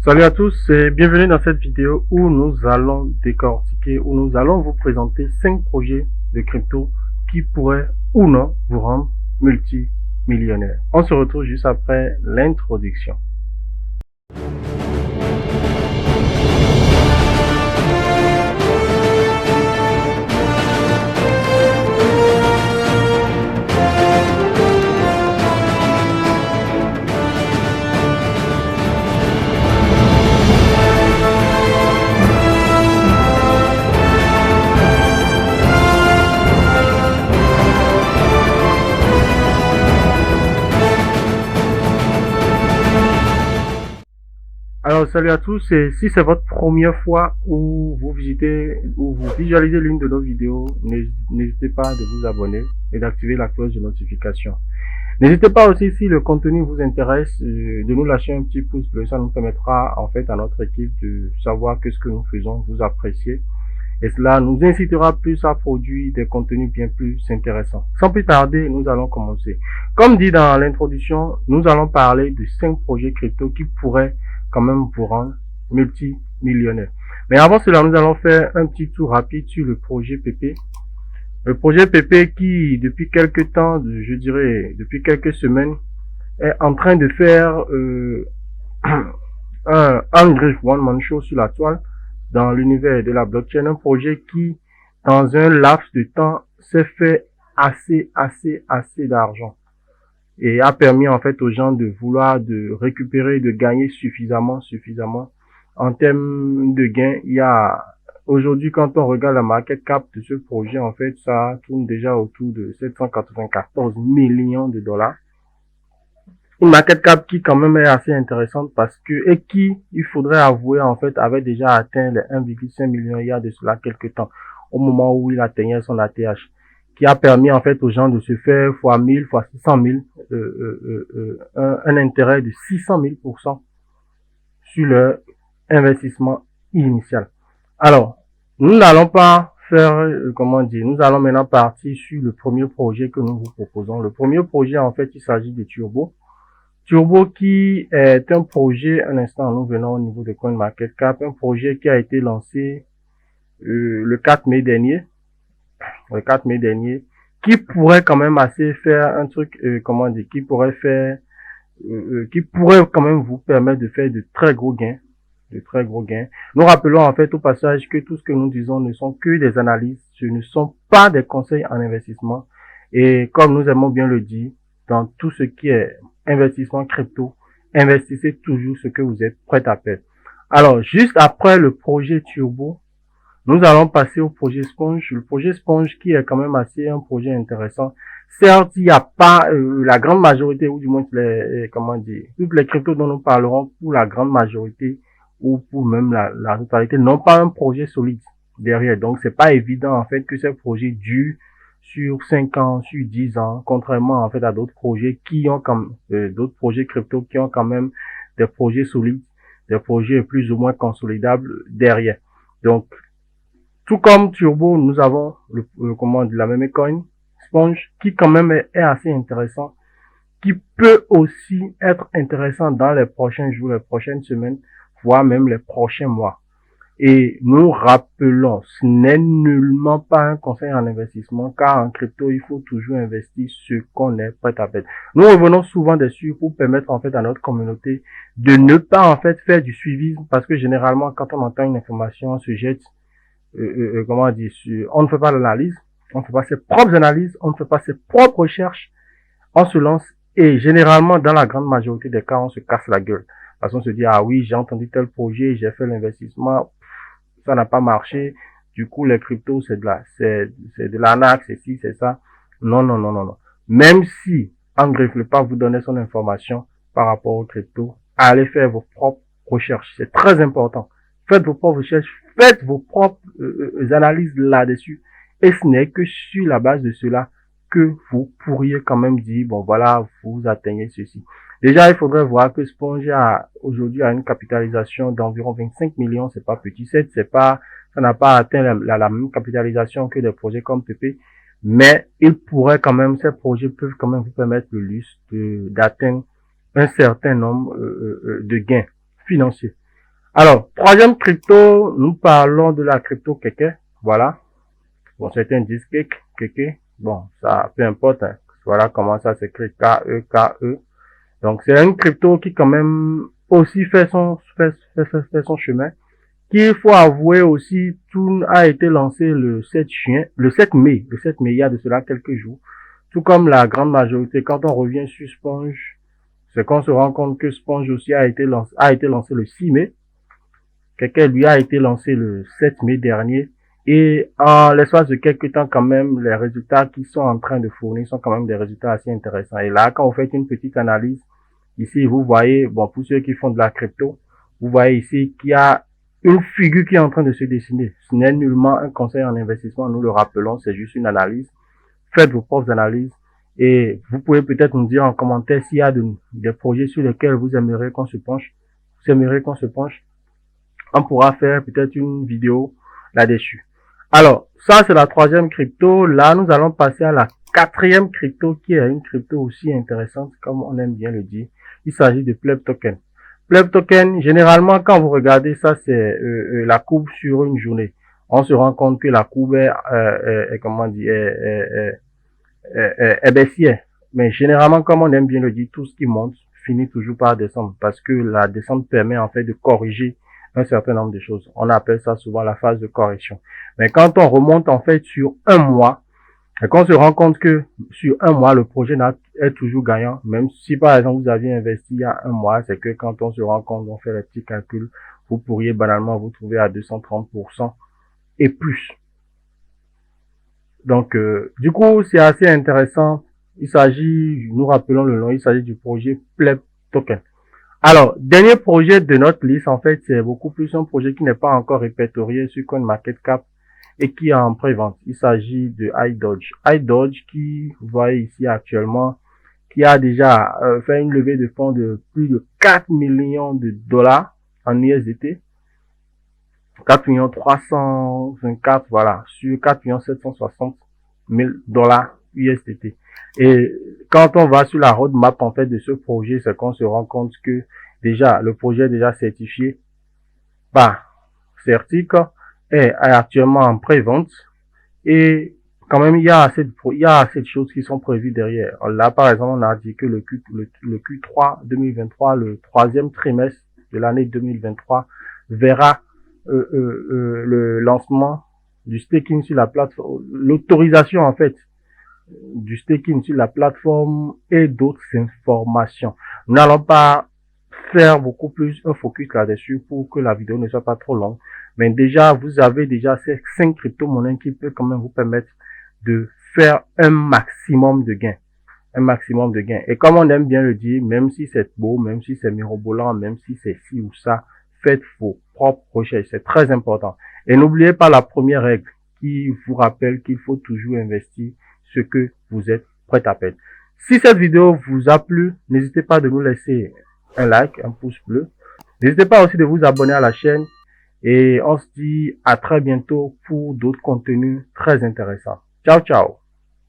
Salut à tous et bienvenue dans cette vidéo où nous allons décortiquer, où nous allons vous présenter 5 projets de crypto qui pourraient ou non vous rendre multimillionnaire. On se retrouve juste après l'introduction. Alors salut à tous et si c'est votre première fois où vous visitez ou vous visualisez l'une de nos vidéos, n'hésitez pas de vous abonner et d'activer la cloche de notification. N'hésitez pas aussi, si le contenu vous intéresse, de nous lâcher un petit pouce bleu. Ça nous permettra en fait à notre équipe de savoir que ce que nous faisons vous appréciez. Et cela nous incitera plus à produire des contenus bien plus intéressants. Sans plus tarder, nous allons commencer. Comme dit dans l'introduction, nous allons parler de 5 projets crypto qui pourraient quand même vous rendre multimillionnaire. Mais avant cela, nous allons faire un petit tour rapide sur le projet PP. Le projet PP qui, depuis quelques temps, je dirais depuis quelques semaines, est en train de faire un griffe one man show sur la toile dans l'univers de la blockchain. Un projet qui, dans un laps de temps, s'est fait assez d'argent et a permis en fait aux gens de vouloir de récupérer, de gagner suffisamment en termes de gains. Il y a aujourd'hui, quand on regarde la market cap de ce projet, en fait, ça tourne déjà autour de 794 millions de dollars. Une market cap qui quand même est assez intéressante parce que, et qui, il faudrait avouer, en fait, avait déjà atteint les 1,5 million il y a de cela quelques temps, au moment où il atteignait son ATH, qui a permis, en fait, aux gens de se faire fois 1000, fois 600 000, un intérêt de 600 000% sur leur investissement initial. Alors, nous n'allons pas faire, nous allons maintenant partir sur le premier projet que nous vous proposons. Le premier projet, en fait, il s'agit de Turbo. Turbo qui est un projet, un instant, nous venons au niveau de CoinMarketCap, un projet qui a été lancé le 4 mai dernier, qui pourrait quand même assez faire un truc, qui pourrait quand même vous permettre de faire de très gros gains. Nous rappelons en fait au passage que tout ce que nous disons ne sont que des analyses, ce ne sont pas des conseils en investissement. Et comme nous aimons bien le dire, dans tout ce qui est investissement crypto, investissez toujours ce que vous êtes prêt à perdre. Alors, juste après le projet Turbo, nous allons passer au projet Sponge. Le projet Sponge qui est quand même assez un projet intéressant. Certes, il n'y a pas la grande majorité, ou du moins toutes les cryptos dont nous parlerons, pour la grande majorité, ou pour même la totalité, n'ont pas un projet solide derrière. Donc, c'est pas évident, en fait, que ces projets durent sur 5 ans, sur 10 ans, contrairement, en fait, à d'autres projets qui ont comme, d'autres projets crypto qui ont quand même des projets solides, des projets plus ou moins consolidables derrière. Donc, tout comme Turbo, nous avons la même coin, Sponge, qui quand même est assez intéressant, qui peut aussi être intéressant dans les prochains jours, les prochaines semaines, voire même les prochains mois. Et nous rappelons, ce n'est nullement pas un conseil en investissement, car en crypto, il faut toujours investir ce qu'on est prêt à perdre. Nous revenons souvent dessus pour permettre en fait à notre communauté de ne pas en fait faire du suivisme, parce que généralement, quand on entend une information, on se jette, on ne fait pas l'analyse, on ne fait pas ses propres analyses, on ne fait pas ses propres recherches, on se lance et généralement, dans la grande majorité des cas, on se casse la gueule. Parce qu'on se dit, ah oui, j'ai entendu tel projet, j'ai fait l'investissement, ça n'a pas marché. Du coup, les cryptos, c'est de l'arnaque, c'est ci, c'est ça. Non. Même si Angriff ne pas vous donner son information par rapport aux cryptos, allez faire vos propres recherches. C'est très important. Faites vos propres recherches, faites vos propres analyses là-dessus. Et ce n'est que sur la base de cela que vous pourriez quand même dire, bon voilà, vous atteignez ceci. Déjà, il faudrait voir que Sponge aujourd'hui a une capitalisation d'environ 25 millions, c'est pas petit, ça n'a pas atteint la même capitalisation que des projets comme PP, mais ces projets peuvent quand même vous permettre le luxe d'atteindre un certain nombre de gains financiers. Alors, troisième crypto, nous parlons de la crypto Keke. Voilà. Bon, certains disent Keke. Bon, ça, peu importe. Hein. Voilà comment ça s'écrit, K-E-K-E. Donc, c'est une crypto qui quand même aussi fait son chemin. Qu'il faut avouer aussi, tout a été lancé le 7 mai, il y a de cela quelques jours. Tout comme la grande majorité, quand on revient sur Sponge, c'est qu'on se rend compte que Sponge aussi a été lancé le 6 mai. Quelqu'un lui a été lancé le 7 mai dernier. Et en l'espace de quelques temps, quand même, les résultats qu'ils sont en train de fournir sont quand même des résultats assez intéressants. Et là, quand vous faites une petite analyse, ici, vous voyez, bon, pour ceux qui font de la crypto, vous voyez ici qu'il y a une figure qui est en train de se dessiner. Ce n'est nullement un conseil en investissement, nous le rappelons, c'est juste une analyse. Faites vos propres analyses et vous pouvez peut-être nous dire en commentaire s'il y a des projets sur lesquels vous aimeriez qu'on se penche. Vous aimeriez qu'on se penche. On pourra faire peut-être une vidéo là-dessus. Alors, ça c'est la troisième crypto. Là, nous allons passer à la quatrième crypto qui est une crypto aussi intéressante comme on aime bien le dire. Il s'agit de Pleb Token. Pleb Token, généralement quand vous regardez ça, c'est la courbe sur une journée. On se rend compte que la courbe est baissière. Mais généralement, comme on aime bien le dire, tout ce qui monte finit toujours par descendre parce que la descente permet en fait de corriger un certain nombre de choses. On appelle ça souvent la phase de correction. Mais quand on remonte en fait sur un mois, et qu'on se rend compte que sur un mois, le projet est toujours gagnant, même si par exemple vous aviez investi il y a un mois, c'est que quand on se rend compte, on fait les petits calculs, vous pourriez banalement vous trouver à 230% et plus. Donc, du coup, c'est assez intéressant. Il s'agit, nous rappelons le nom, il s'agit du projet Pleb Token. Alors, dernier projet de notre liste, en fait, c'est beaucoup plus un projet qui n'est pas encore répertorié sur CoinMarketCap et qui est en pré-vente. Il s'agit de iDodge. iDodge qui, vous voyez ici actuellement, qui a déjà fait une levée de fonds de plus de 4 millions de dollars en USDT. 4 millions 324, voilà, sur 4 millions 760 000 dollars USDT. Et quand on va sur la roadmap, en fait, de ce projet, c'est qu'on se rend compte que déjà, le projet est déjà certifié par Certic, est actuellement en pré-vente et quand même, il y a assez de choses qui sont prévues derrière. Là, par exemple, on a dit que le Q3 2023, le troisième trimestre de l'année 2023, verra le lancement du staking sur la plateforme, l'autorisation en fait du staking sur la plateforme et d'autres informations. Nous n'allons pas faire beaucoup plus un focus là-dessus pour que la vidéo ne soit pas trop longue. Mais déjà, vous avez déjà ces 5 crypto-monnaies qui peuvent quand même vous permettre de faire un maximum de gains. Un maximum de gains. Et comme on aime bien le dire, même si c'est beau, même si c'est mirobolant, même si c'est ci ou ça, faites vos propres recherches. C'est très important. Et n'oubliez pas la première règle qui vous rappelle qu'il faut toujours investir ce que vous êtes prêt à perdre. Si cette vidéo vous a plu, n'hésitez pas de nous laisser un like, un pouce bleu. N'hésitez pas aussi de vous abonner à la chaîne. Et on se dit à très bientôt pour d'autres contenus très intéressants. Ciao, ciao.